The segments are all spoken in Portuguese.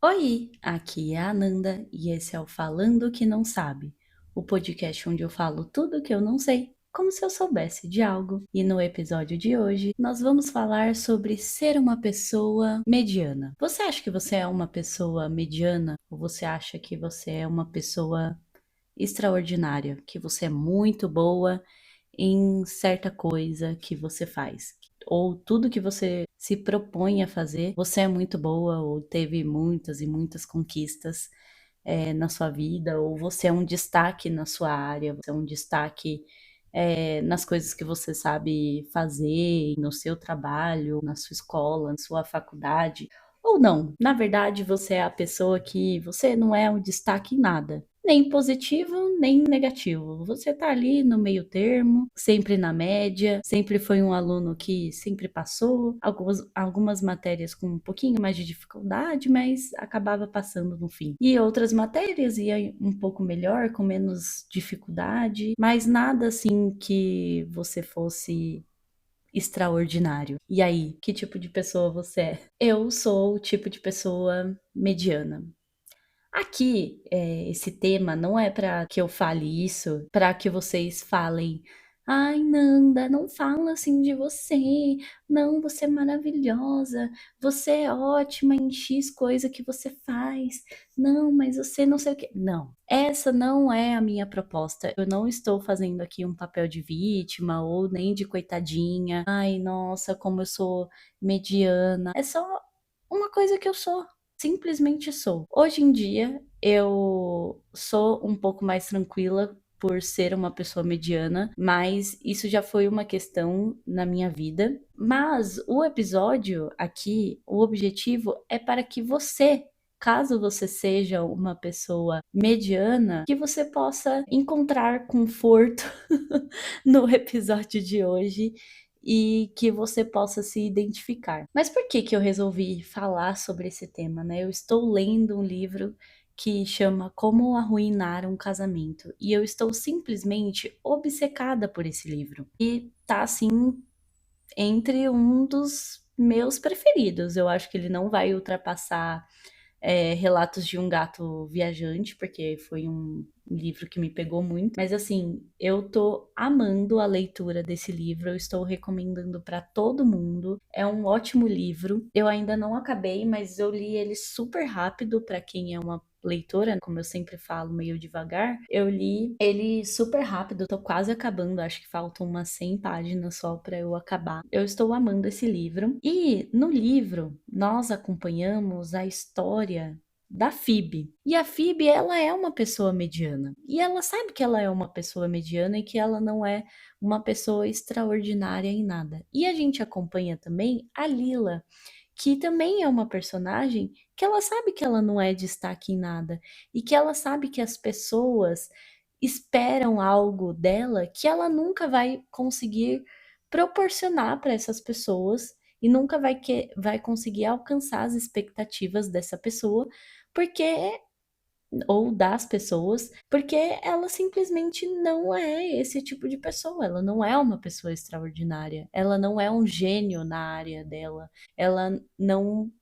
Oi, aqui é a Ananda e esse é o Falando que Não Sabe, o podcast onde eu falo tudo que eu não sei, como se eu soubesse de algo. E no episódio de hoje, nós vamos falar sobre ser uma pessoa mediana. Você acha que você é uma pessoa mediana ou você acha que você é uma pessoa extraordinária, que você é muito boa em certa coisa que você faz? Ou tudo que você se propõe a fazer, você é muito boa ou teve muitas e muitas conquistas na sua vida, ou você é um destaque na sua área, você é um destaque nas coisas que você sabe fazer, no seu trabalho, na sua escola, na sua faculdade, ou não. Na verdade, você é a pessoa que você não é um destaque em nada. Nem positivo, nem negativo. Você tá ali no meio termo, sempre na média, sempre foi um aluno que sempre passou, algumas matérias com um pouquinho mais de dificuldade, mas acabava passando no fim. E outras matérias ia um pouco melhor, com menos dificuldade, mas nada assim que você fosse extraordinário. E aí, que tipo de pessoa você é? Eu sou o tipo de pessoa mediana. Aqui, esse tema não é para que eu fale isso, para que vocês falem: "Ai, Nanda, não fala assim de você. Não, você é maravilhosa. Você é ótima em X coisa que você faz. Não, mas você não sei o quê". Não, essa não é a minha proposta. Eu não estou fazendo aqui um papel de vítima ou nem de coitadinha. "Ai, nossa, como eu sou mediana". É só uma coisa que eu sou. Simplesmente sou. Hoje em dia, eu sou um pouco mais tranquila por ser uma pessoa mediana, mas isso já foi uma questão na minha vida. Mas o episódio aqui, o objetivo é para que você, caso você seja uma pessoa mediana, que você possa encontrar conforto no episódio de hoje e que você possa se identificar. Mas por que que eu resolvi falar sobre esse tema, né? Eu estou lendo um livro que chama Como Arruinar um Casamento e eu estou simplesmente obcecada por esse livro. E tá assim entre um dos meus preferidos. Eu acho que ele não vai ultrapassar Relatos de um Gato Viajante, porque foi um livro que me pegou muito. Mas assim, eu tô amando a leitura desse livro, eu estou recomendando para todo mundo. É um ótimo livro. Eu ainda não acabei, mas eu li ele super rápido para quem é uma leitora, como eu sempre falo, meio devagar. Eu li ele super rápido, tô quase acabando, acho que faltam umas 100 páginas só para eu acabar. Eu estou amando esse livro. E no livro, nós acompanhamos a história da Phoebe. E a Phoebe, ela é uma pessoa mediana. E ela sabe que ela é uma pessoa mediana e que ela não é uma pessoa extraordinária em nada. E a gente acompanha também a Lila, que também é uma personagem que ela sabe que ela não é destaque em nada e que ela sabe que as pessoas esperam algo dela que ela nunca vai conseguir proporcionar para essas pessoas e nunca vai conseguir alcançar as expectativas dessa pessoa, porque ou das pessoas, porque ela simplesmente não é esse tipo de pessoa, ela não é uma pessoa extraordinária, ela não é um gênio na área dela, ela não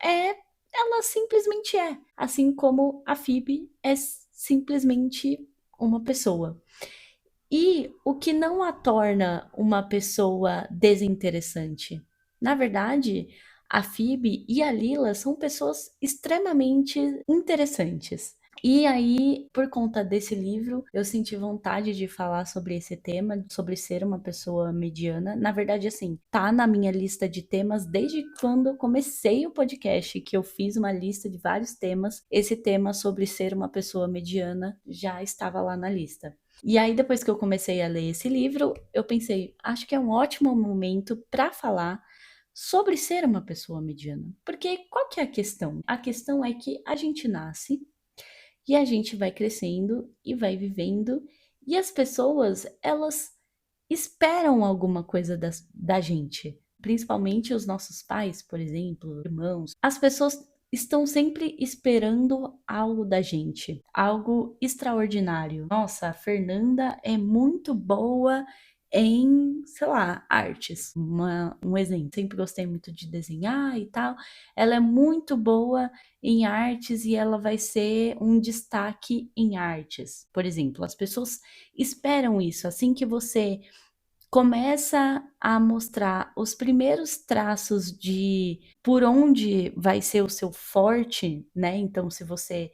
é, ela simplesmente é, assim como a Phoebe é simplesmente uma pessoa. E o que não a torna uma pessoa desinteressante? Na verdade, a Phoebe e a Lila são pessoas extremamente interessantes. E aí, por conta desse livro, eu senti vontade de falar sobre esse tema, sobre ser uma pessoa mediana. Na verdade, assim, tá na minha lista de temas desde quando eu comecei o podcast, que eu fiz uma lista de vários temas. Esse tema sobre ser uma pessoa mediana já estava lá na lista. E aí, depois que eu comecei a ler esse livro, eu pensei, acho que é um ótimo momento para falar sobre ser uma pessoa mediana. Porque qual que é a questão? A questão é que a gente nasce e a gente vai crescendo e vai vivendo, e as pessoas, elas esperam alguma coisa da gente. Principalmente os nossos pais, por exemplo, irmãos. As pessoas estão sempre esperando algo da gente, algo extraordinário. Nossa, a Fernanda é muito boa em, sei lá, artes. Um exemplo, sempre gostei muito de desenhar e tal. Ela é muito boa em artes e ela vai ser um destaque em artes. Por exemplo, as pessoas esperam isso. Assim que você começa a mostrar os primeiros traços de por onde vai ser o seu forte, né? Então, se você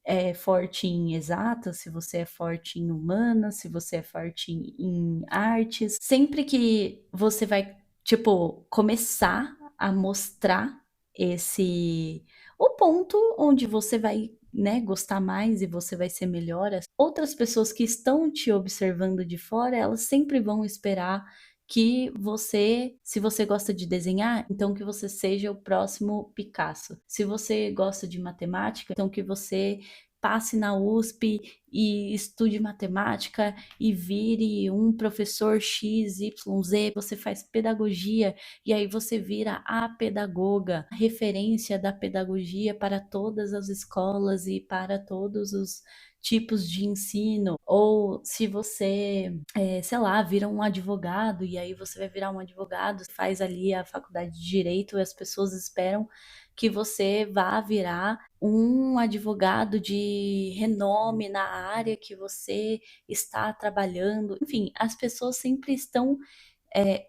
é forte em exatas, se você é forte em humanas, se você é forte em artes, sempre que você vai, tipo, começar a mostrar esse o ponto onde você vai, né, gostar mais e você vai ser melhor, as outras pessoas que estão te observando de fora, elas sempre vão esperar que você, se você gosta de desenhar, então que você seja o próximo Picasso. Se você gosta de matemática, então que você passe na USP e estude matemática e vire um professor X, Y, Z, você faz pedagogia e aí você vira a pedagoga, a referência da pedagogia para todas as escolas e para todos os tipos de ensino, ou se você, sei lá, vira um advogado e aí você vai virar um advogado, faz ali a faculdade de direito e as pessoas esperam que você vá virar um advogado de renome na área que você está trabalhando. Enfim, as pessoas sempre estão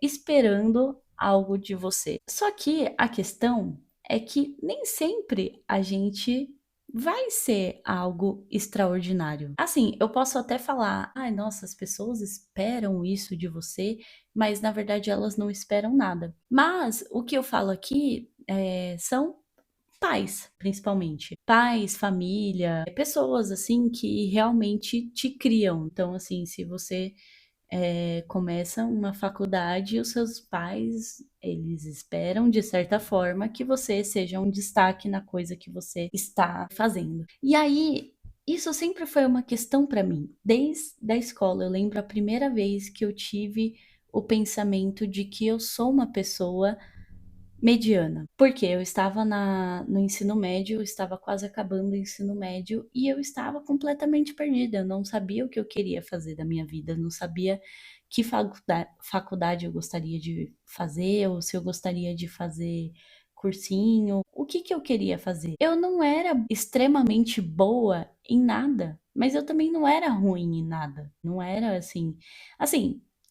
esperando algo de você. Só que a questão é que nem sempre a gente vai ser algo extraordinário. Assim, eu posso até falar, ai, nossa, as pessoas esperam isso de você, mas na verdade elas não esperam nada. Mas o que eu falo aqui são pais, principalmente. Pais, família, pessoas assim que realmente te criam. Então, assim, se você começa uma faculdade, os seus pais, eles esperam, de certa forma, que você seja um destaque na coisa que você está fazendo. E aí, isso sempre foi uma questão para mim. Desde a escola, eu lembro a primeira vez que eu tive o pensamento de que eu sou uma pessoa mediana, porque eu estava no ensino médio, eu estava quase acabando o ensino médio e eu estava completamente perdida. Eu não sabia o que eu queria fazer da minha vida, eu não sabia que faculdade eu gostaria de fazer, ou se eu gostaria de fazer cursinho, o que que eu queria fazer. Eu não era extremamente boa em nada, mas eu também não era ruim em nada. Não era assim,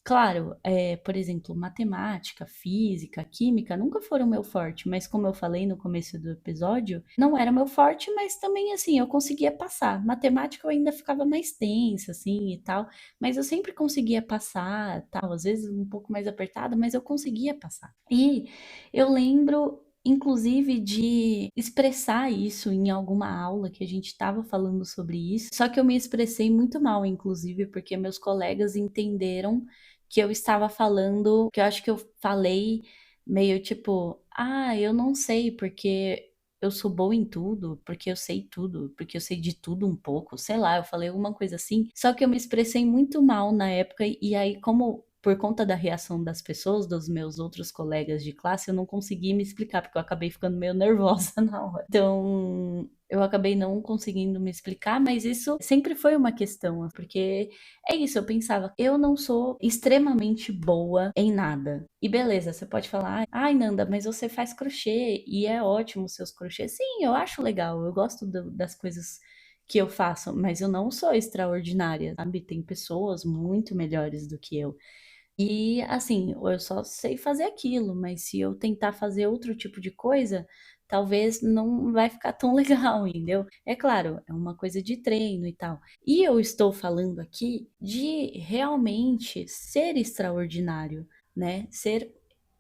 claro, por exemplo, matemática, física, química nunca foram meu forte, mas como eu falei no começo do episódio, não era meu forte, mas também assim, eu conseguia passar. Matemática eu ainda ficava mais tensa, assim, e tal, mas eu sempre conseguia passar, tal, às vezes um pouco mais apertada, mas eu conseguia passar. E eu lembro inclusive de expressar isso em alguma aula que a gente estava falando sobre isso, só que eu me expressei muito mal, inclusive, porque meus colegas entenderam que eu estava falando, que eu acho que eu falei meio tipo, ah, eu não sei porque eu sou boa em tudo, porque eu sei tudo, porque eu sei de tudo um pouco, sei lá, eu falei alguma coisa assim. Só que eu me expressei muito mal na época e aí como por conta da reação das pessoas, dos meus outros colegas de classe, eu não consegui me explicar, porque eu acabei ficando meio nervosa na hora. Então, eu acabei não conseguindo me explicar, mas isso sempre foi uma questão, porque é isso, eu pensava, eu não sou extremamente boa em nada. E beleza, você pode falar, ai Nanda, mas você faz crochê e é ótimo os seus crochês. Sim, eu acho legal, eu gosto das coisas que eu faço, mas eu não sou extraordinária, sabe? Tem pessoas muito melhores do que eu. E assim, eu só sei fazer aquilo, mas se eu tentar fazer outro tipo de coisa, talvez não vai ficar tão legal, entendeu? É claro, é uma coisa de treino e tal. E eu estou falando aqui de realmente ser extraordinário, né? Ser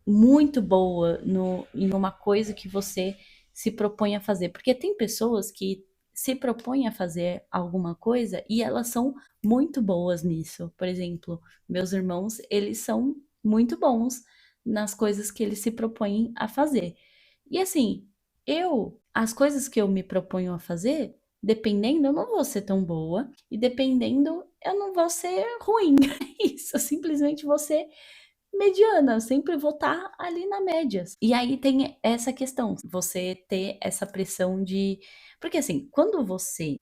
muito boa em uma coisa que você se propõe a fazer. Porque tem pessoas que se propõem a fazer alguma coisa e elas são muito boas nisso. Por exemplo, meus irmãos, eles são muito bons nas coisas que eles se propõem a fazer. E assim, as coisas que eu me proponho a fazer, dependendo, eu não vou ser tão boa, e dependendo, eu não vou ser ruim. É isso, eu simplesmente vou ser mediana, eu sempre vou estar ali na média. E aí tem essa questão, você ter essa pressão de. Porque assim, quando você.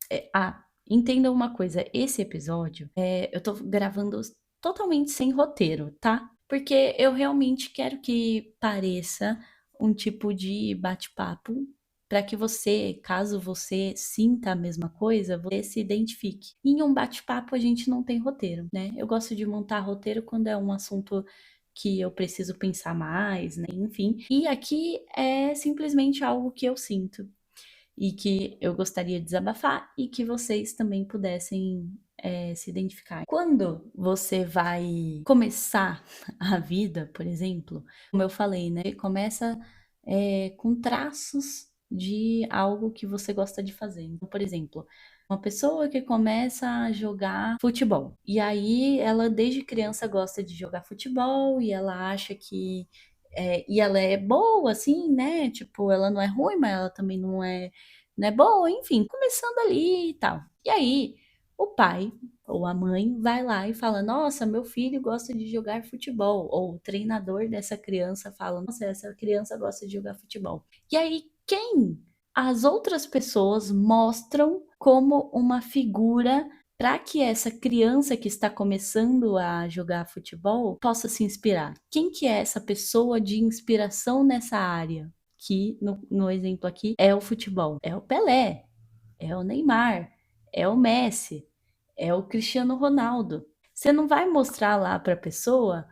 Entenda uma coisa, esse episódio, eu tô gravando totalmente sem roteiro, tá? Porque eu realmente quero que pareça um tipo de bate-papo para que você, caso você sinta a mesma coisa, você se identifique. Em um bate-papo a gente não tem roteiro, né? Eu gosto de montar roteiro quando é um assunto que eu preciso pensar mais, né? Enfim. E aqui é simplesmente algo que eu sinto e que eu gostaria de desabafar e que vocês também pudessem se identificar. Quando você vai começar a vida, por exemplo, como eu falei, né? Começa com traços de algo que você gosta de fazer. Então, por exemplo, uma pessoa que começa a jogar futebol. E aí ela desde criança gosta de jogar futebol e ela acha que e ela é boa, assim, né? Tipo, ela não é ruim, mas ela também não é boa, enfim, começando ali e tal. E aí, o pai ou a mãe vai lá e fala: Nossa, meu filho gosta de jogar futebol. Ou o treinador dessa criança fala: Nossa, essa criança gosta de jogar futebol. E aí, quem as outras pessoas mostram como uma figura para que essa criança que está começando a jogar futebol possa se inspirar? Quem que é essa pessoa de inspiração nessa área? Que no exemplo aqui é o futebol. É o Pelé, é o Neymar, é o Messi, é o Cristiano Ronaldo. Você não vai mostrar lá para a pessoa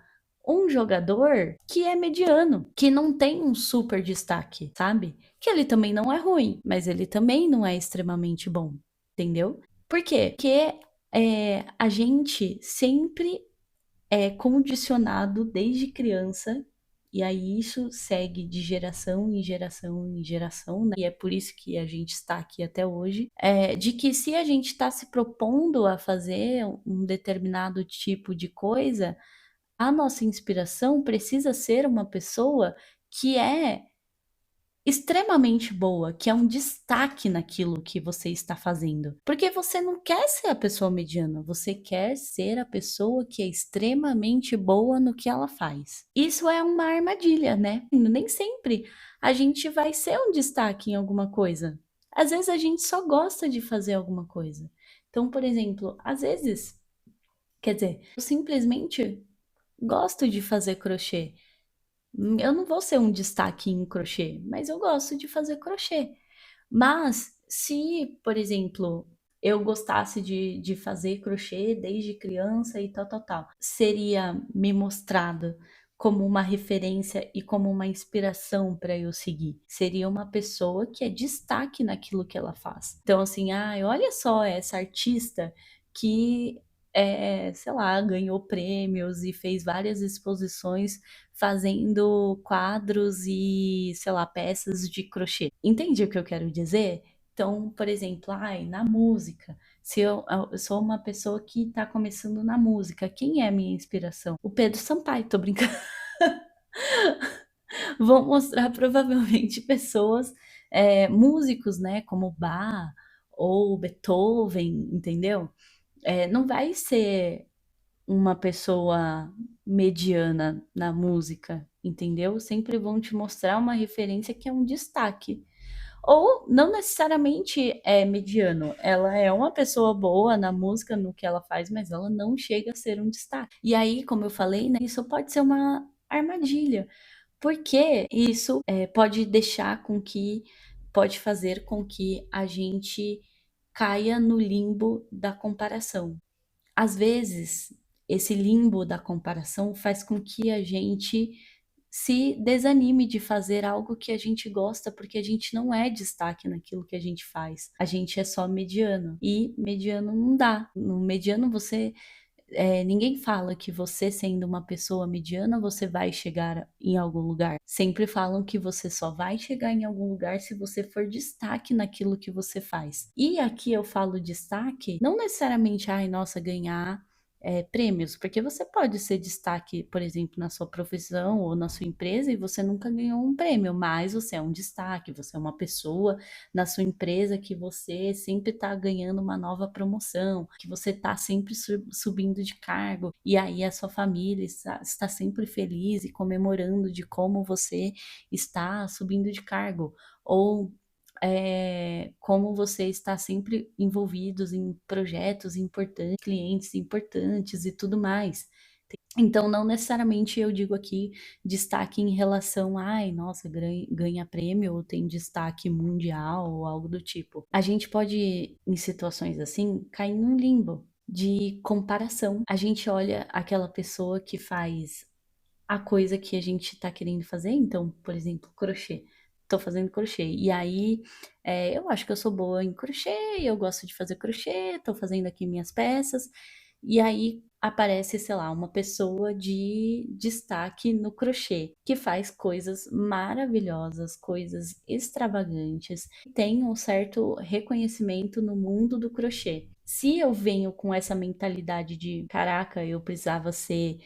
um jogador que é mediano, que não tem um super destaque, sabe? Que ele também não é ruim, mas ele também não é extremamente bom, entendeu? Por quê? Porque a gente sempre é condicionado desde criança, e aí isso segue de geração em geração em geração, né? E é por isso que a gente está aqui até hoje, de que se a gente está se propondo a fazer um determinado tipo de coisa, a nossa inspiração precisa ser uma pessoa que é extremamente boa, que é um destaque naquilo que você está fazendo. Porque você não quer ser a pessoa mediana, você quer ser a pessoa que é extremamente boa no que ela faz. Isso é uma armadilha, né? Nem sempre a gente vai ser um destaque em alguma coisa. Às vezes a gente só gosta de fazer alguma coisa. Então, por exemplo, às vezes, quer dizer, eu simplesmente gosto de fazer crochê. Eu não vou ser um destaque em crochê, mas eu gosto de fazer crochê. Mas se, por exemplo, eu gostasse de fazer crochê desde criança e tal, tal, tal, seria me mostrado como uma referência e como uma inspiração para eu seguir. Seria uma pessoa que é destaque naquilo que ela faz. Então, assim, olha só essa artista que sei lá, ganhou prêmios e fez várias exposições fazendo quadros e, sei lá, peças de crochê. Entende o que eu quero dizer? Então, por exemplo, na música, se eu sou uma pessoa que está começando na música, quem é a minha inspiração? O Pedro Sampaio, tô brincando. Vão mostrar provavelmente pessoas, músicos, né, como Bach ou Beethoven, entendeu? Não vai ser uma pessoa mediana na música, entendeu? Sempre vão te mostrar uma referência que é um destaque. Ou não necessariamente é mediano, ela é uma pessoa boa na música, no que ela faz, mas ela não chega a ser um destaque. E aí, como eu falei, né, isso pode ser uma armadilha, porque isso pode deixar com que, pode fazer com que a gente caia no limbo da comparação. Às vezes, esse limbo da comparação faz com que a gente se desanime de fazer algo que a gente gosta, porque a gente não é destaque naquilo que a gente faz. A gente é só mediano. E mediano não dá. No mediano você ninguém fala que você, sendo uma pessoa mediana, você vai chegar em algum lugar. Sempre falam que você só vai chegar em algum lugar se você for destaque naquilo que você faz. E aqui eu falo destaque, não necessariamente, ai, nossa, ganhar prêmios, porque você pode ser destaque, por exemplo, na sua profissão ou na sua empresa e você nunca ganhou um prêmio, mas você é um destaque, você é uma pessoa na sua empresa que você sempre está ganhando uma nova promoção, que você está sempre subindo de cargo, e aí a sua família está sempre feliz e comemorando de como você está subindo de cargo. Ou como você está sempre envolvidos em projetos importantes, clientes importantes e tudo mais. Então, não necessariamente eu digo aqui destaque em relação, ai, nossa, ganha prêmio ou tem destaque mundial ou algo do tipo. A gente pode, em situações assim, cair em um limbo de comparação. A gente olha aquela pessoa que faz a coisa que a gente tá querendo fazer, então, por exemplo, crochê. Tô fazendo crochê. E aí, eu acho que eu sou boa em crochê, eu gosto de fazer crochê, tô fazendo aqui minhas peças. E aí aparece, sei lá, uma pessoa de destaque no crochê, que faz coisas maravilhosas, coisas extravagantes, tem um certo reconhecimento no mundo do crochê. Se eu venho com essa mentalidade de, caraca, eu precisava ser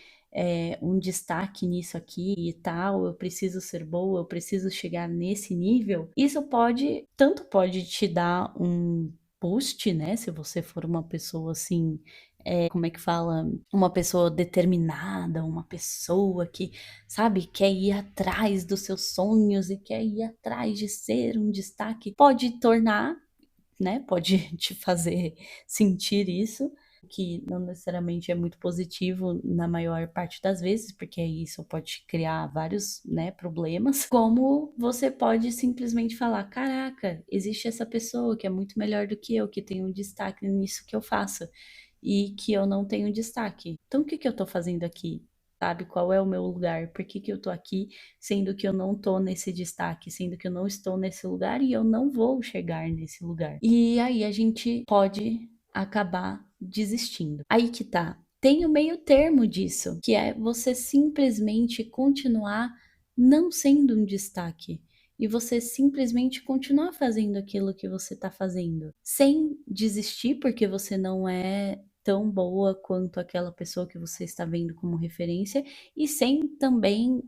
um destaque nisso aqui e tal, eu preciso ser boa, eu preciso chegar nesse nível, isso tanto pode te dar um boost, né? Se você for uma pessoa assim, como é que fala? Uma pessoa determinada, uma pessoa que, sabe, quer ir atrás dos seus sonhos e quer ir atrás de ser um destaque, pode tornar, né, pode te fazer sentir isso, que não necessariamente é muito positivo na maior parte das vezes, porque isso pode criar vários, né, problemas. Como você pode simplesmente falar: caraca, existe essa pessoa que é muito melhor do que eu, que tem um destaque nisso que eu faço e que eu não tenho destaque. Então, o que que eu tô fazendo aqui? Sabe, qual é o meu lugar? Por que que eu tô aqui, sendo que eu não tô nesse destaque, sendo que eu não estou nesse lugar e eu não vou chegar nesse lugar? E aí a gente pode acabar desistindo. Aí que tá. Tem o meio termo disso, que é você simplesmente continuar não sendo um destaque. E você simplesmente continuar fazendo aquilo que você tá fazendo, sem desistir, porque você não é tão boa quanto aquela pessoa que você está vendo como referência, e sem também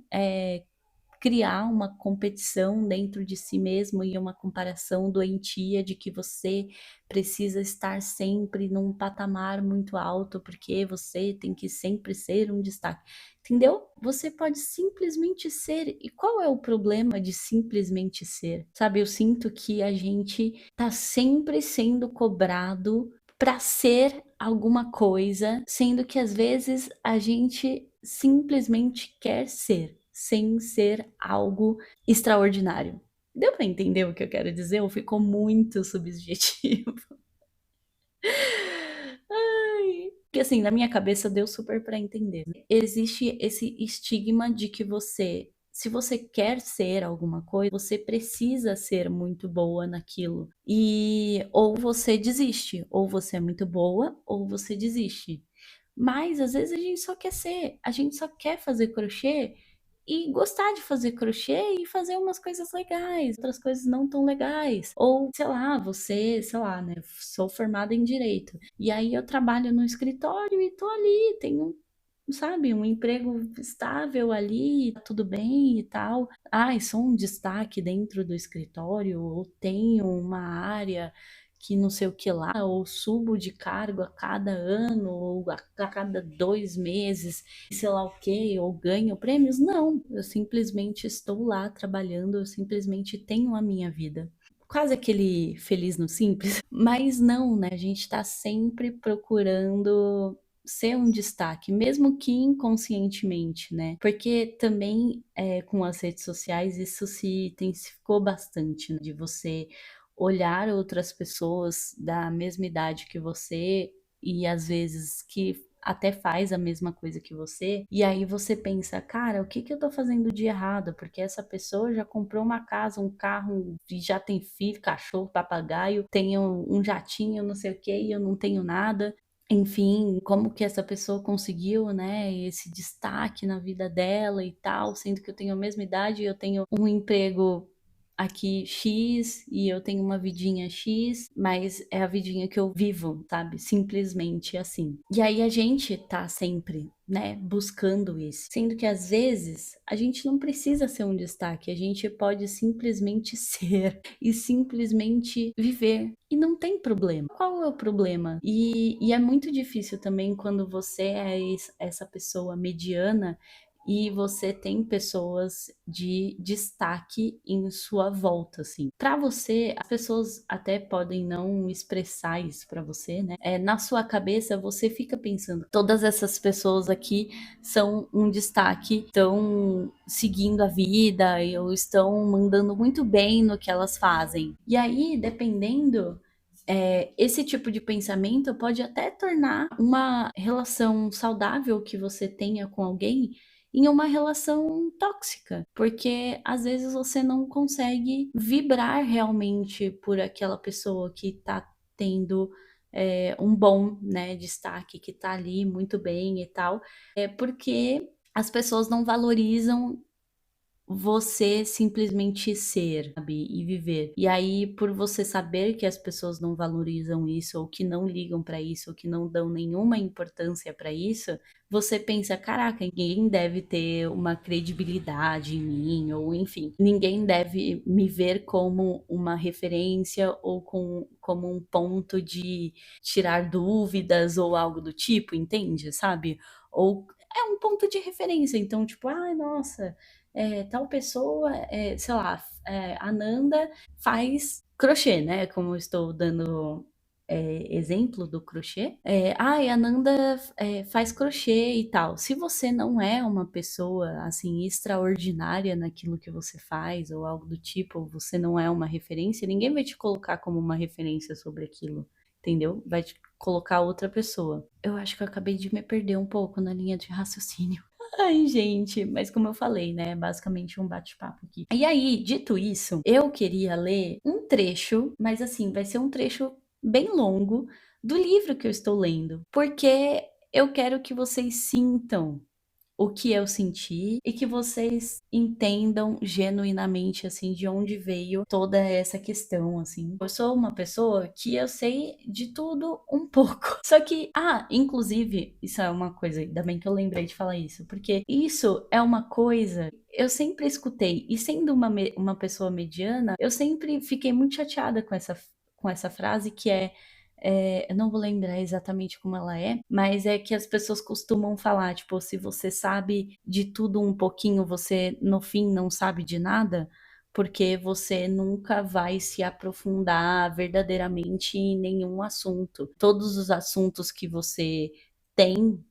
criar uma competição dentro de si mesmo e uma comparação doentia de que você precisa estar sempre num patamar muito alto porque você tem que sempre ser um destaque. Entendeu? Você pode simplesmente ser. E qual é o problema de simplesmente ser? Sabe, eu sinto que a gente tá sempre sendo cobrado para ser alguma coisa, sendo que às vezes a gente simplesmente quer ser, sem ser algo extraordinário. Deu para entender o que eu quero dizer ou ficou muito subjetivo? Ai, porque assim, na minha cabeça deu super para entender. Existe esse estigma de que você, se você quer ser alguma coisa, você precisa ser muito boa naquilo. E ou você desiste, ou você é muito boa, ou você desiste. Mas às vezes a gente só quer ser, a gente só quer fazer crochê e gostar de fazer crochê e fazer umas coisas legais, outras coisas não tão legais. Ou, sei lá, você, sei lá, né? Sou formada em direito. E aí eu trabalho no escritório e tô ali, tenho, sabe, um emprego estável ali, tá tudo bem e tal. Ai, sou um destaque dentro do escritório, ou tenho uma área que não sei o que lá, ou subo de cargo a cada ano, ou a cada 2 meses, sei lá o que, ou ganho prêmios. Não, eu simplesmente estou lá trabalhando, eu simplesmente tenho a minha vida. Quase aquele feliz no simples, mas não, né? A gente tá sempre procurando ser um destaque, mesmo que inconscientemente, né? Porque também com as redes sociais isso se intensificou bastante, né? De você olhar outras pessoas da mesma idade que você e às vezes que até faz a mesma coisa que você, e aí você pensa, cara, o que que eu tô fazendo de errado? Porque essa pessoa já comprou uma casa, um carro, e já tem filho, cachorro, papagaio, tem um jatinho, não sei o que, e eu não tenho nada. Enfim, como que essa pessoa conseguiu, né, esse destaque na vida dela e tal, sendo que eu tenho a mesma idade e eu tenho um emprego aqui X e eu tenho uma vidinha X, mas é a vidinha que eu vivo, sabe? Simplesmente assim. E aí a gente tá sempre, né, buscando isso. Sendo que às vezes a gente não precisa ser um destaque, a gente pode simplesmente ser e simplesmente viver. E não tem problema. Qual é o problema? E é muito difícil também quando você é essa pessoa mediana e você tem pessoas de destaque em sua volta, assim. Para você, as pessoas até podem não expressar isso para você, né? Na sua cabeça, você fica pensando, todas essas pessoas aqui são um destaque, estão seguindo a vida ou estão mandando muito bem no que elas fazem. E aí, dependendo esse tipo de pensamento pode até tornar uma relação saudável que você tenha com alguém em uma relação tóxica, porque às vezes você não consegue vibrar realmente por aquela pessoa que está tendo um bom, né, destaque, que está ali muito bem e tal, porque as pessoas não valorizam você simplesmente ser, sabe, e viver. E aí, por você saber que as pessoas não valorizam isso, ou que não ligam pra isso, ou que não dão nenhuma importância pra isso, você pensa, caraca, ninguém deve ter uma credibilidade em mim, ou enfim, ninguém deve me ver como uma referência ou como um ponto de tirar dúvidas ou algo do tipo, entende? Sabe? Ou é um ponto de referência, então, tipo, ai, nossa, tal pessoa, sei lá, a Nanda faz crochê, né? Como eu estou dando exemplo do crochê. Ai, a Nanda faz crochê e tal. Se você não é uma pessoa assim extraordinária naquilo que você faz ou algo do tipo, ou você não é uma referência, ninguém vai te colocar como uma referência sobre aquilo, entendeu? Vai te colocar outra pessoa. Eu acho que eu acabei de me perder um pouco na linha de raciocínio. Ai, gente, mas como eu falei, né, é basicamente um bate-papo aqui. E aí, dito isso, eu queria ler um trecho, mas assim, vai ser um trecho bem longo do livro que eu estou lendo, porque eu quero que vocês sintam o que eu senti e que vocês entendam genuinamente assim de onde veio toda essa questão assim. Eu sou uma pessoa que eu sei de tudo um pouco. Só que, inclusive, isso é uma coisa, ainda bem que eu lembrei de falar isso, porque isso é uma coisa eu sempre escutei, e sendo uma pessoa mediana, eu sempre fiquei muito chateada com essa frase que eu não vou lembrar exatamente como ela mas é que as pessoas costumam falar, tipo, se você sabe de tudo um pouquinho, você no fim não sabe de nada, porque você nunca vai se aprofundar verdadeiramente em nenhum assunto. Todos os assuntos que você tem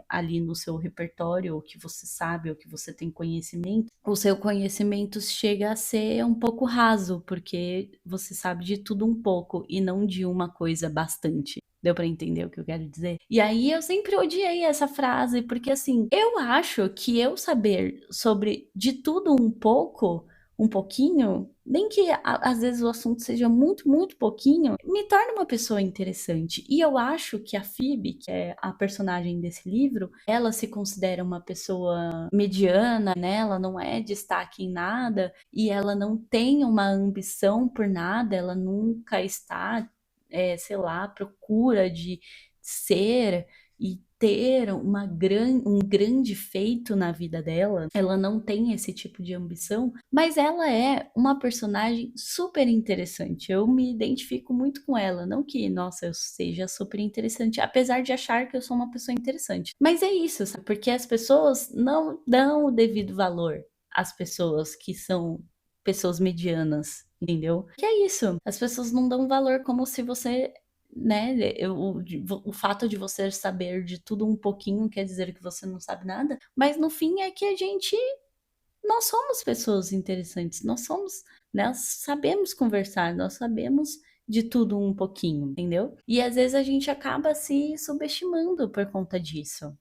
ali no seu repertório, ou que você sabe, ou que você tem conhecimento, o seu conhecimento chega a ser um pouco raso, porque você sabe de tudo um pouco e não de uma coisa bastante. Deu pra entender o que eu quero dizer? E aí eu sempre odiei essa frase, porque assim, eu acho que eu saber sobre de tudo um pouco, um pouquinho, nem que às vezes o assunto seja muito, muito pouquinho, me torna uma pessoa interessante. E eu acho que a Phoebe, que é a personagem desse livro, ela se considera uma pessoa mediana, né? Ela não é destaque em nada e ela não tem uma ambição por nada, ela nunca está, sei lá, à procura de ser e ter um grande feito na vida dela, ela não tem esse tipo de ambição, mas ela é uma personagem super interessante. Eu me identifico muito com ela. Não que, nossa, eu seja super interessante, apesar de achar que eu sou uma pessoa interessante. Mas é isso, sabe? Porque as pessoas não dão o devido valor às pessoas que são pessoas medianas, entendeu? Que é isso. As pessoas não dão valor como se você né? O fato de você saber de tudo um pouquinho quer dizer que você não sabe nada, mas no fim é que nós somos pessoas interessantes, nós somos, nós sabemos conversar, nós sabemos de tudo um pouquinho, entendeu? E às vezes a gente acaba se subestimando por conta disso.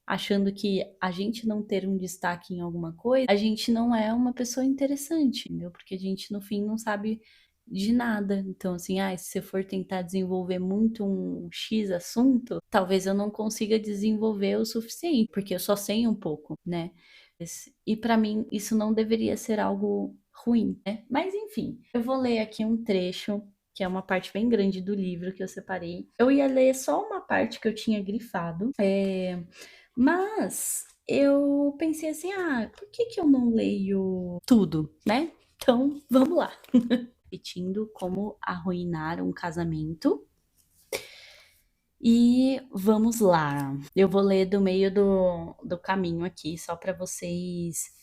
Achando que a gente não ter um destaque em alguma coisa, a gente não é uma pessoa interessante, entendeu? Porque a gente, no fim, não sabe de nada. Então, assim, se você for tentar desenvolver muito um X assunto, talvez eu não consiga desenvolver o suficiente, porque eu só sei um pouco, né? E para mim, isso não deveria ser algo ruim, né? Mas, enfim, eu vou ler aqui um trecho que é uma parte bem grande do livro que eu separei. Eu ia ler só uma parte que eu tinha grifado, mas eu pensei assim, por que que eu não leio tudo, né? Então, vamos lá. Repetindo como arruinar um casamento. E vamos lá. Eu vou ler do meio do caminho aqui, só para vocês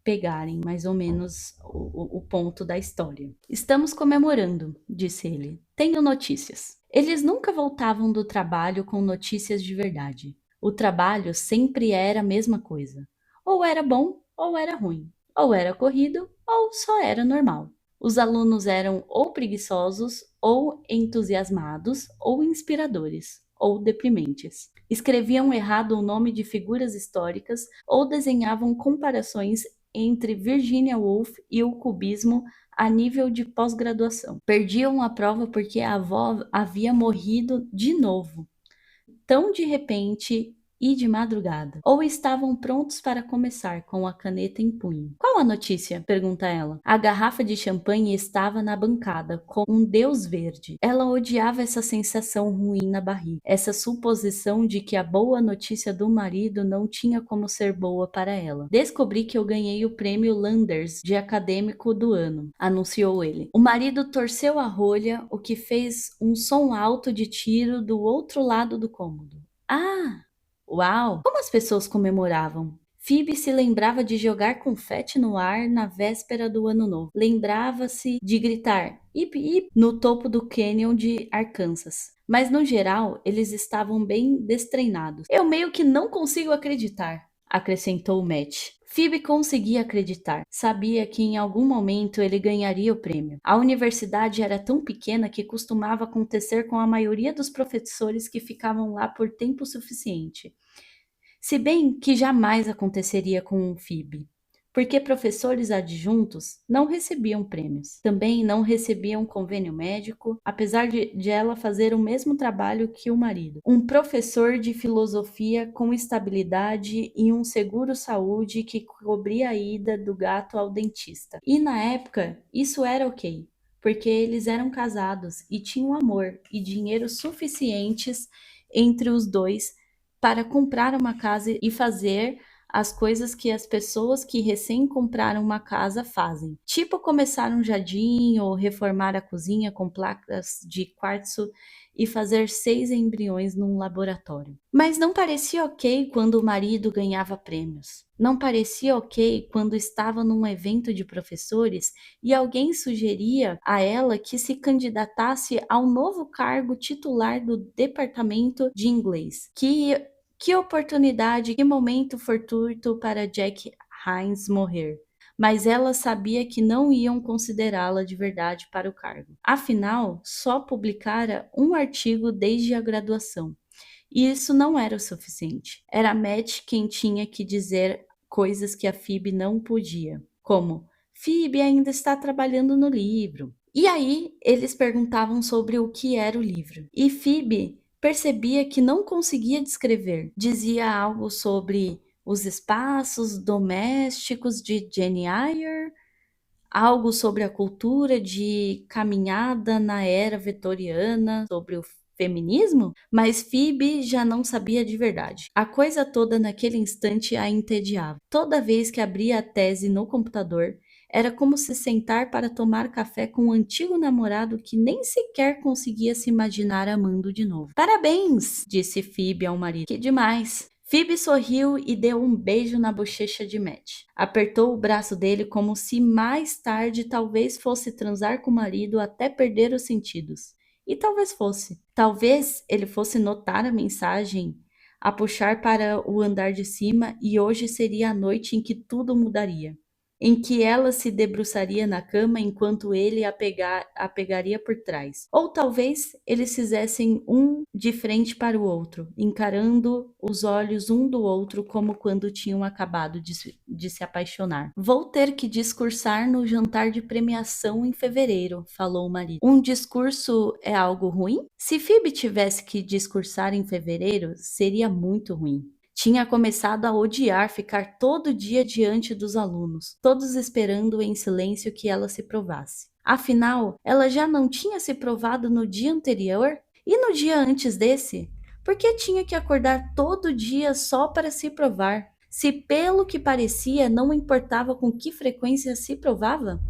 pegarem mais ou menos o ponto da história. Estamos comemorando, disse ele. Tenho notícias. Eles nunca voltavam do trabalho com notícias de verdade. O trabalho sempre era a mesma coisa. Ou era bom, ou era ruim. Ou era corrido, ou só era normal. Os alunos eram ou preguiçosos, ou entusiasmados, ou inspiradores, ou deprimentes. Escreviam errado o nome de figuras históricas ou desenhavam comparações entre Virginia Woolf e o cubismo a nível de pós-graduação. Perdiam a prova porque a avó havia morrido de novo, tão de repente e de madrugada, ou estavam prontos para começar com a caneta em punho. Qual a notícia? Pergunta ela. A garrafa de champanhe estava na bancada, com um deus verde. Ela odiava essa sensação ruim na barriga, essa suposição de que a boa notícia do marido não tinha como ser boa para ela. Descobri que eu ganhei o prêmio Landers de acadêmico do ano, anunciou ele. O marido torceu a rolha, o que fez um som alto de tiro do outro lado do cômodo. Ah! Uau! Como as pessoas comemoravam! Phoebe se lembrava de jogar confete no ar na véspera do ano novo. Lembrava-se de gritar "hip hip" no topo do canyon de Arkansas. Mas no geral, eles estavam bem destreinados. Eu meio que não consigo acreditar, acrescentou Matt. Phoebe conseguia acreditar. Sabia que em algum momento ele ganharia o prêmio. A universidade era tão pequena que costumava acontecer com a maioria dos professores que ficavam lá por tempo suficiente. Se bem que jamais aconteceria com Phoebe, porque professores adjuntos não recebiam prêmios. Também não recebiam convênio médico, apesar de ela fazer o mesmo trabalho que o marido. Um professor de filosofia com estabilidade e um seguro-saúde que cobria a ida do gato ao dentista. E na época, isso era ok, porque eles eram casados e tinham amor e dinheiro suficientes entre os dois para comprar uma casa e fazer as coisas que as pessoas que recém compraram uma casa fazem, tipo começar um jardim ou reformar a cozinha com placas de quartzo e fazer 6 embriões num laboratório. Mas não parecia ok quando o marido ganhava prêmios. Não parecia ok quando estava num evento de professores e alguém sugeria a ela que se candidatasse ao novo cargo titular do departamento de inglês. Que oportunidade, que momento fortuito para Jack Hines morrer. Mas ela sabia que não iam considerá-la de verdade para o cargo. Afinal, só publicara um artigo desde a graduação. E isso não era o suficiente. Era Matt quem tinha que dizer coisas que a Phoebe não podia, como Phoebe ainda está trabalhando no livro. E aí eles perguntavam sobre o que era o livro. E Phoebe percebia que não conseguia descrever. Dizia algo sobre os espaços domésticos de Jane Eyre, algo sobre a cultura de caminhada na era vitoriana, sobre o feminismo, mas Phoebe já não sabia de verdade. A coisa toda naquele instante a entediava. Toda vez que abria a tese no computador, era como se sentar para tomar café com um antigo namorado que nem sequer conseguia se imaginar amando de novo. Parabéns, disse Phoebe ao marido. Que demais. Phoebe sorriu e deu um beijo na bochecha de Matt. Apertou o braço dele como se mais tarde talvez fosse transar com o marido até perder os sentidos. E talvez fosse. Talvez ele fosse notar a mensagem a puxar para o andar de cima e hoje seria a noite em que tudo mudaria. Em que ela se debruçaria na cama enquanto ele a pegaria por trás. Ou talvez eles fizessem um de frente para o outro, encarando os olhos um do outro como quando tinham acabado de se apaixonar. Vou ter que discursar no jantar de premiação em fevereiro, falou o marido. Um discurso é algo ruim? Se Phoebe tivesse que discursar em fevereiro, seria muito ruim. Tinha começado a odiar ficar todo dia diante dos alunos, todos esperando em silêncio que ela se provasse. Afinal, ela já não tinha se provado no dia anterior? E no dia antes desse? Por que tinha que acordar todo dia só para se provar? Se pelo que parecia não importava com que frequência se provava?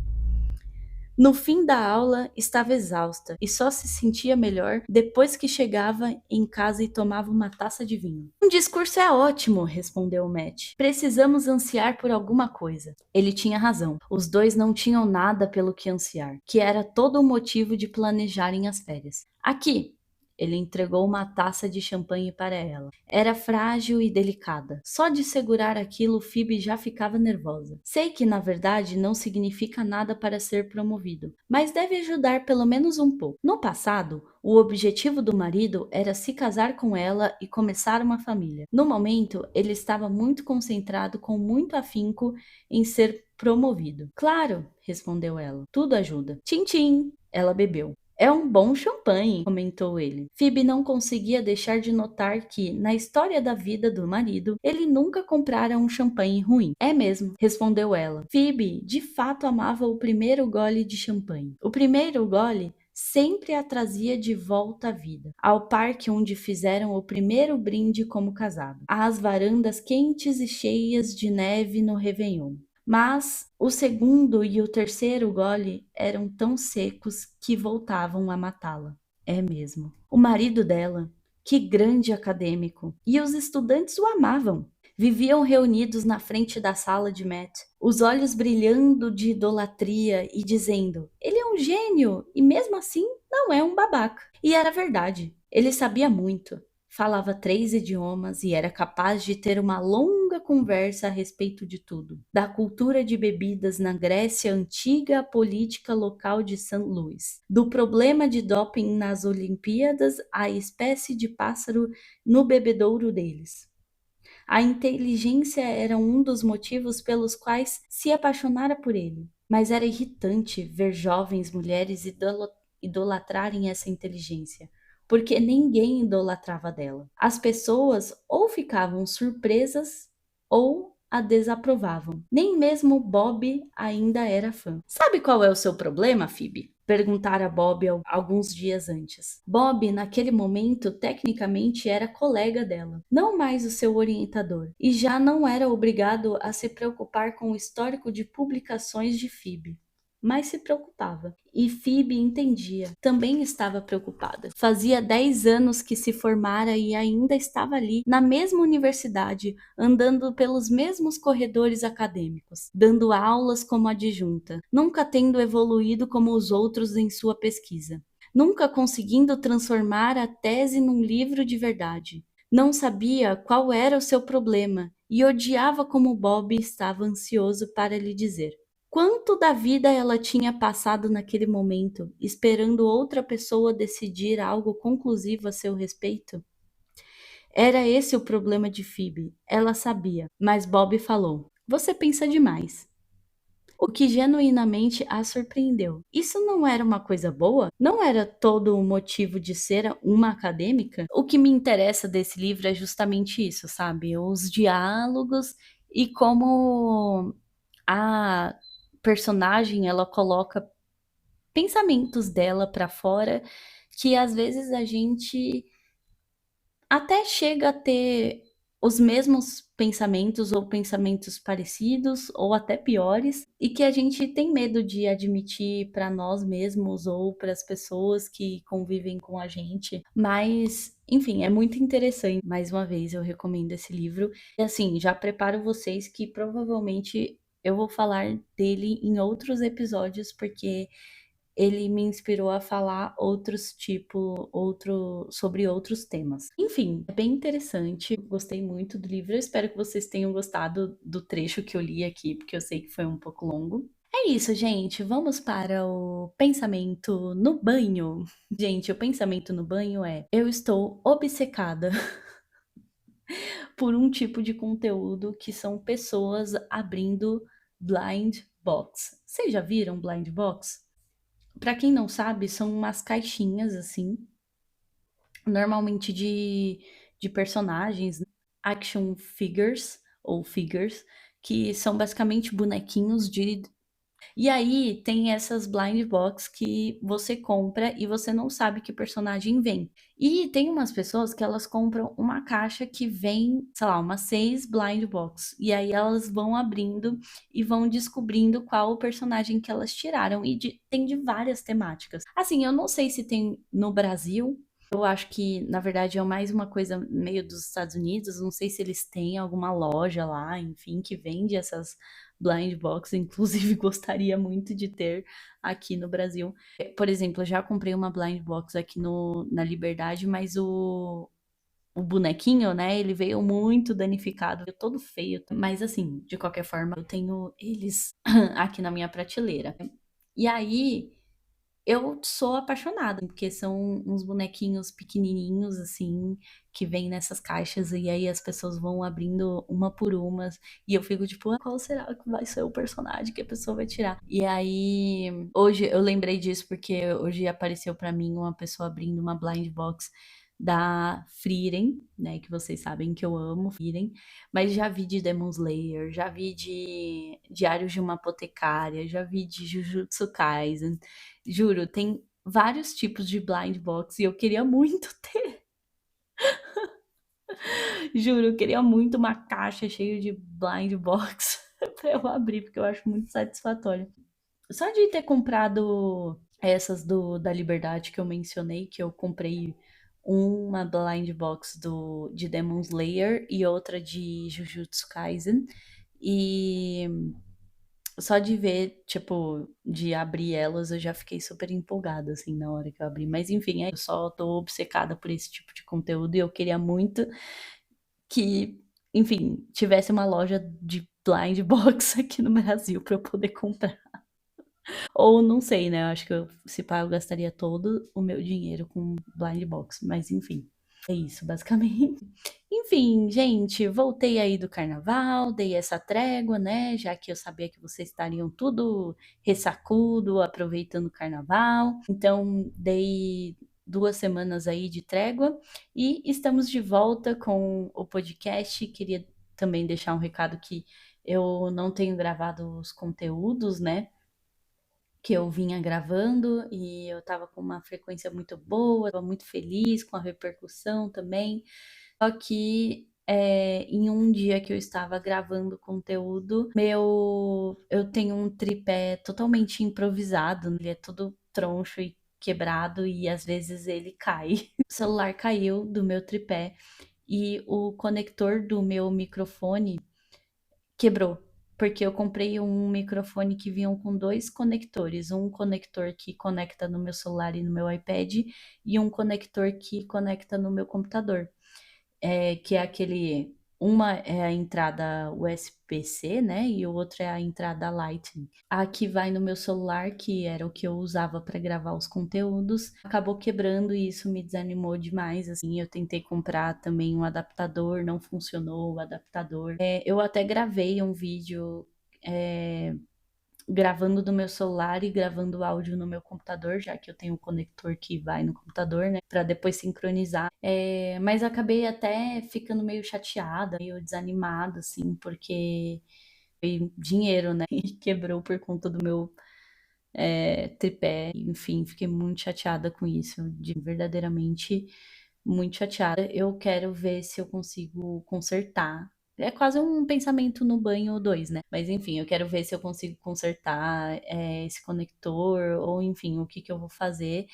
No fim da aula, estava exausta e só se sentia melhor depois que chegava em casa e tomava uma taça de vinho. Um discurso é ótimo, respondeu Matt. Precisamos ansiar por alguma coisa. Ele tinha razão. Os dois não tinham nada pelo que ansiar, que era todo o motivo de planejarem as férias. Aqui, ele entregou uma taça de champanhe para ela. Era frágil e delicada. Só de segurar aquilo, Phoebe já ficava nervosa. Sei que, na verdade, não significa nada para ser promovido, mas deve ajudar pelo menos um pouco. No passado, o objetivo do marido era se casar com ela e começar uma família. No momento, ele estava muito concentrado, com muito afinco, em ser promovido. Claro, respondeu ela. Tudo ajuda. Tchim, tchim. Ela bebeu. É um bom champanhe, comentou ele. Phoebe não conseguia deixar de notar que, na história da vida do marido, ele nunca comprara um champanhe ruim. É mesmo, respondeu ela. Phoebe, de fato, amava o primeiro gole de champanhe. O primeiro gole sempre a trazia de volta à vida, ao parque onde fizeram o primeiro brinde como casado, às varandas quentes e cheias de neve no Réveillon. Mas o segundo e o terceiro gole eram tão secos que voltavam a matá-la. É mesmo. O marido dela, que grande acadêmico, e os estudantes o amavam. Viviam reunidos na frente da sala de Matt, os olhos brilhando de idolatria e dizendo: ele é um gênio e mesmo assim não é um babaca. E era verdade. Ele sabia muito. Falava 3 idiomas e era capaz de ter uma longa conversa a respeito de tudo, da cultura de bebidas na Grécia Antiga à política local de St. Louis, do problema de doping nas Olimpíadas à espécie de pássaro no bebedouro deles. A inteligência era um dos motivos pelos quais se apaixonara por ele, mas era irritante ver jovens mulheres idolatrarem essa inteligência, porque ninguém idolatrava dela. As pessoas ou ficavam surpresas ou a desaprovavam. Nem mesmo Bob ainda era fã. Sabe qual é o seu problema, Phoebe? Perguntara Bob alguns dias antes. Bob, naquele momento, tecnicamente era colega dela, não mais o seu orientador, e já não era obrigado a se preocupar com o histórico de publicações de Phoebe. Mas se preocupava. E Phoebe entendia. Também estava preocupada. Fazia 10 anos que se formara e ainda estava ali, na mesma universidade, andando pelos mesmos corredores acadêmicos, dando aulas como adjunta, nunca tendo evoluído como os outros em sua pesquisa, nunca conseguindo transformar a tese num livro de verdade. Não sabia qual era o seu problema e odiava como Bob estava ansioso para lhe dizer. Quanto da vida ela tinha passado naquele momento, esperando outra pessoa decidir algo conclusivo a seu respeito? Era esse o problema de Phoebe. Ela sabia, mas Bob falou: "Você pensa demais." O que genuinamente a surpreendeu. Isso não era uma coisa boa? Não era todo o motivo de ser uma acadêmica? O que me interessa desse livro é justamente isso, sabe? Os diálogos e como a personagem ela coloca pensamentos dela para fora que às vezes a gente até chega a ter os mesmos pensamentos ou pensamentos parecidos ou até piores e que a gente tem medo de admitir para nós mesmos ou para as pessoas que convivem com a gente. Mas, enfim, é muito interessante. Mais uma vez, eu recomendo esse livro. E assim, já preparo vocês que provavelmente eu vou falar dele em outros episódios, porque ele me inspirou a falar sobre outros temas. Enfim, é bem interessante, gostei muito do livro, eu espero que vocês tenham gostado do trecho que eu li aqui, porque eu sei que foi um pouco longo. É isso, gente, vamos para o pensamento no banho. Gente, o pensamento no banho é: eu estou obcecada por um tipo de conteúdo que são pessoas abrindo blind box. Vocês já viram blind box? Para quem não sabe, são umas caixinhas assim, normalmente de personagens, action figures ou figures, que são basicamente bonequinhos de E aí tem essas blind box que você compra e você não sabe que personagem vem. E tem umas pessoas que elas compram uma caixa que vem, sei lá, umas 6 blind box. E aí elas vão abrindo e vão descobrindo qual o personagem que elas tiraram. E tem de várias temáticas. Assim, eu não sei se tem no Brasil. Eu acho que, na verdade, é mais uma coisa meio dos Estados Unidos. Não sei se eles têm alguma loja lá, enfim, que vende essas blind box. Inclusive, gostaria muito de ter aqui no Brasil. Por exemplo, eu já comprei uma blind box aqui na Liberdade, mas o bonequinho, né, ele veio muito danificado, veio todo feio. Mas assim, de qualquer forma, eu tenho eles aqui na minha prateleira. E aí, eu sou apaixonada, porque são uns bonequinhos pequenininhos, assim, que vêm nessas caixas, e aí as pessoas vão abrindo uma por uma, e eu fico tipo, "Ah, qual será que vai ser o personagem que a pessoa vai tirar?" E aí, hoje eu lembrei disso porque hoje apareceu pra mim uma pessoa abrindo uma blind box da Frieren, né, que vocês sabem que eu amo Frieren, mas já vi de Demon Slayer, já vi de Diários de uma Apotecária, já vi de Jujutsu Kaisen. Juro, tem vários tipos de blind box e eu queria muito ter. Juro, eu queria muito uma caixa cheia de blind box pra eu abrir, porque eu acho muito satisfatório. Só de ter comprado essas da Liberdade que eu mencionei, que eu comprei uma blind box de Demon Slayer e outra de Jujutsu Kaisen. E só de ver, tipo, de abrir elas, eu já fiquei super empolgada, assim, na hora que eu abri. Mas enfim, eu só tô obcecada por esse tipo de conteúdo e eu queria muito que, enfim, tivesse uma loja de blind box aqui no Brasil pra eu poder comprar. Ou não sei, né? Eu acho que se pá, eu gastaria todo o meu dinheiro com blind box. Mas enfim, é isso, basicamente. Enfim, gente, voltei aí do carnaval, dei essa trégua, né? Já que eu sabia que vocês estariam tudo ressacudo, aproveitando o carnaval. Então, dei 2 semanas aí de trégua e estamos de volta com o podcast. Queria também deixar um recado que eu não tenho gravado os conteúdos, né? Que eu vinha gravando e eu estava com uma frequência muito boa, estava muito feliz com a repercussão também. Só que em um dia que eu estava gravando conteúdo, eu tenho um tripé totalmente improvisado, ele é todo troncho e quebrado e às vezes ele cai. O celular caiu do meu tripé e o conector do meu microfone quebrou, porque eu comprei um microfone que vinham com 2 conectores, um conector que conecta no meu celular e no meu iPad e um conector que conecta no meu computador, que é aquele, uma é a entrada USB-C, né, e o outro é a entrada Lightning. A que vai no meu celular, que era o que eu usava para gravar os conteúdos, acabou quebrando e isso me desanimou demais, assim, eu tentei comprar também um adaptador, não funcionou o adaptador. Eu até gravei um vídeo, eh, gravando do meu celular e gravando o áudio no meu computador, já que eu tenho o conector que vai no computador, né, para depois sincronizar. Mas acabei até ficando meio chateada, meio desanimada, assim, porque foi dinheiro, né, e quebrou por conta do meu tripé. Enfim, fiquei muito chateada com isso, verdadeiramente muito chateada. Eu quero ver se eu consigo consertar. É quase um pensamento no banho 2, né? Mas enfim, eu quero ver se eu consigo consertar esse conector, ou enfim, o que que eu vou fazer.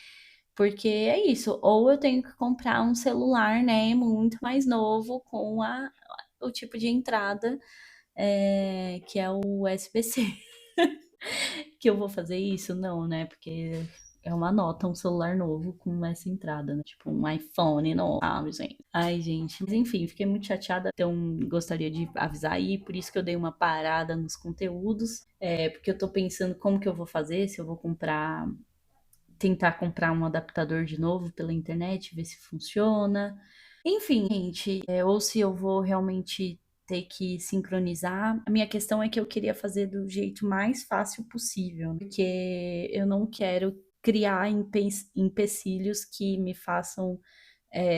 Porque é isso, ou eu tenho que comprar um celular, né, muito mais novo, com o tipo de entrada que é o USB-C. Que eu vou fazer isso? Não, né? Porque é uma nota, um celular novo com essa entrada, né? Tipo um iPhone novo, sabe, gente? Ai, gente. Mas enfim, fiquei muito chateada. Então, gostaria de avisar aí. Por isso que eu dei uma parada nos conteúdos. Porque eu tô pensando como que eu vou fazer, se eu vou comprar. Tentar comprar um adaptador de novo pela internet, ver se funciona. Enfim, gente, ou se eu vou realmente ter que sincronizar. A minha questão é que eu queria fazer do jeito mais fácil possível, né? Porque eu não quero criar empecilhos que me façam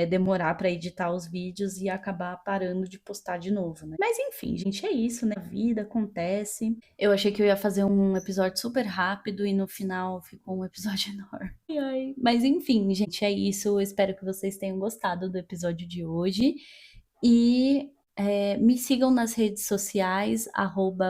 demorar para editar os vídeos e acabar parando de postar de novo, né. Mas enfim, gente, é isso, né, a vida acontece. Eu achei que eu ia fazer um episódio super rápido e no final ficou um episódio enorme. Ai, ai. Mas enfim, gente, é isso. Eu espero que vocês tenham gostado do episódio de hoje. E me sigam nas redes sociais,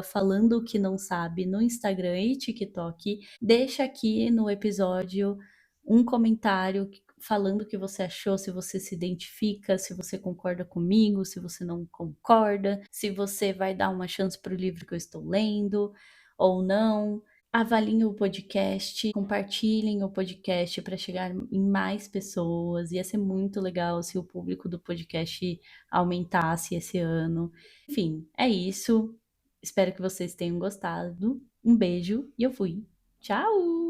@falando o que não sabe, no Instagram e TikTok. Deixa aqui no episódio um comentário falando o que você achou, se você se identifica, se você concorda comigo, se você não concorda, se você vai dar uma chance para o livro que eu estou lendo ou não. Avaliem o podcast, compartilhem o podcast para chegar em mais pessoas. Ia ser muito legal se o público do podcast aumentasse esse ano. Enfim, é isso. Espero que vocês tenham gostado. Um beijo e eu fui. Tchau!